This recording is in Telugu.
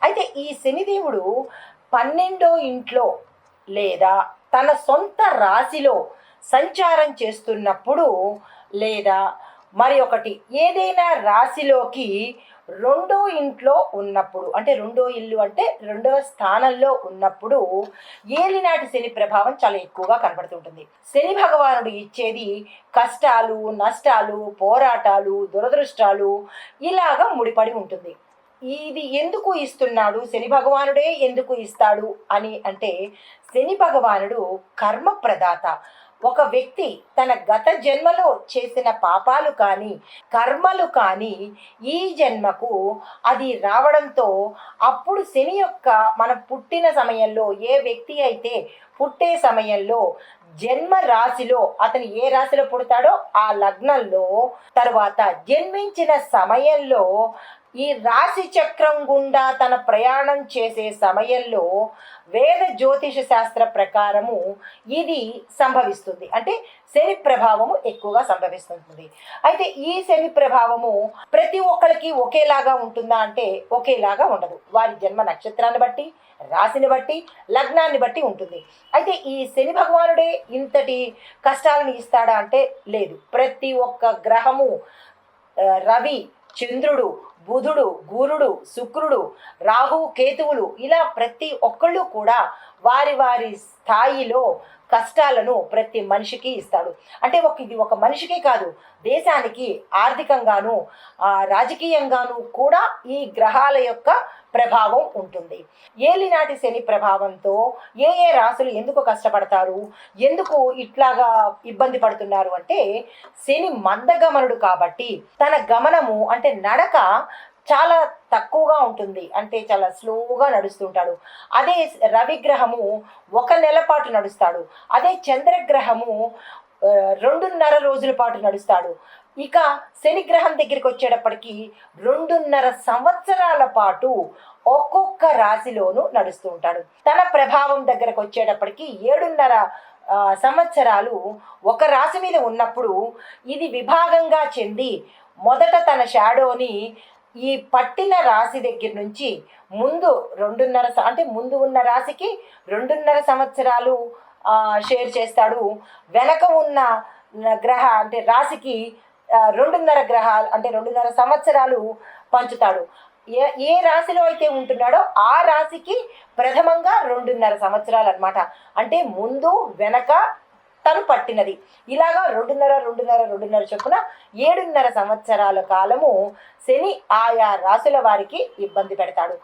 అయితే ఈ శనిదేవుడు 12వ ఇంట్లో లేదా తన సొంత రాశిలో సంచారం చేస్తున్నప్పుడు, లేదా మరి ఒకటి ఏదైనా రాశిలోకి రెండో ఇంట్లో ఉన్నప్పుడు, అంటే రెండో ఇల్లు అంటే రెండవ స్థానంలో ఉన్నప్పుడు ఏలినాటి శని ప్రభావం చాలా ఎక్కువగా కనబడుతుంటుంది. శని భగవానుడు ఇచ్చేది కష్టాలు, నష్టాలు, పోరాటాలు, దురదృష్టాలు ఇలాగా ముడిపడి ఉంటుంది. ఇది ఎందుకు ఇస్తున్నాడు, శని భగవానుడే ఎందుకు ఇస్తాడు అని అంటే, శని భగవానుడు కర్మ ప్రదాత. ఒక వ్యక్తి తన గత జన్మలో చేసిన పాపాలు కానీ కర్మలు కానీ ఈ జన్మకు అది రావడంతో, అప్పుడు శని యొక్క మనం పుట్టిన సమయంలో ఏ వ్యక్తి అయితే పుట్టే సమయంలో జన్మ రాశిలో అతను ఏ రాశిలో పుడతాడో ఆ లగ్నంలో, తర్వాత జన్మించిన సమయంలో ఈ రాశి చక్రం గుండా తన ప్రయాణం చేసే సమయంలో వేద జ్యోతిష శాస్త్ర ప్రకారము ఇది సంభవిస్తుంది. అంటే శని ప్రభావము ఎక్కువగా సంభవిస్తుంది. అయితే ఈ శని ప్రభావము ప్రతి ఒక్కరికి ఒకేలాగా ఉంటుందా అంటే ఒకేలాగా ఉండదు. వారి జన్మ నక్షత్రాన్ని బట్టి, రాశిని బట్టి, లగ్నాన్ని బట్టి ఉంటుంది. అయితే ఈ శని భగవానుడే ఇంతటి కష్టాలను ఇస్తాడా అంటే లేదు. ప్రతి ఒక్క గ్రహము, రవి, చంద్రుడు, బుధుడు, గురుడు, శుక్రుడు, రాహు, కేతువులు ఇలా ప్రతి ఒక్కళ్ళు కూడా వారి వారి స్థాయిలో కష్టాలను ప్రతి మనిషికి ఇస్తాడు. అంటే ఇది ఒక మనిషికే కాదు, దేశానికి ఆర్థికంగాను రాజకీయంగాను కూడా ఈ గ్రహాల యొక్క ప్రభావం ఉంటుంది. ఏలినాటి శని ప్రభావంతో ఏ ఏ రాశులు ఎందుకు కష్టపడతారు, ఎందుకు ఇట్లాగా ఇబ్బంది పడుతున్నారు అంటే, శని మందగమనుడు కాబట్టి తన గమనము అంటే నడక చాలా తక్కువగా ఉంటుంది. అంటే చాలా స్లోగా నడుస్తుంటాడు. అదే రవిగ్రహము 1 నెల పాటు నడుస్తాడు. అదే చంద్రగ్రహము 2.5 రోజుల పాటు నడుస్తాడు. ఇక శనిగ్రహం దగ్గరికి వచ్చేటప్పటికి 2.5 సంవత్సరాల పాటు ఒక్కొక్క రాశిలోనూ నడుస్తూ ఉంటాడు. తన ప్రభావం దగ్గరకు వచ్చేటప్పటికి 7.5 సంవత్సరాలు ఒక రాశి మీద ఉన్నప్పుడు ఇది విభాగంగా చెంది మొదట తన షాడోని ఈ పట్టిన రాశి దగ్గర నుంచి ముందు 2.5 అంటే ముందు ఉన్న రాశికి 2.5 సంవత్సరాలు షేర్ చేస్తాడు. వెనక ఉన్న గ్రహ అంటే రాశికి 2.5 గ్రహాలు అంటే 2.5 సంవత్సరాలు పంచుతాడు. ఏ రాశిలో అయితే ఉంటున్నాడో ఆ రాశికి ప్రథమంగా 2.5 సంవత్సరాలు అన్నమాట. అంటే ముందు వెనక తను పట్టినది. ఇలాగా 2.5 చొప్పున 7.5 సంవత్సరాల కాలము శని ఆయా రాశుల వారికి ఇబ్బంది పెడతాడు.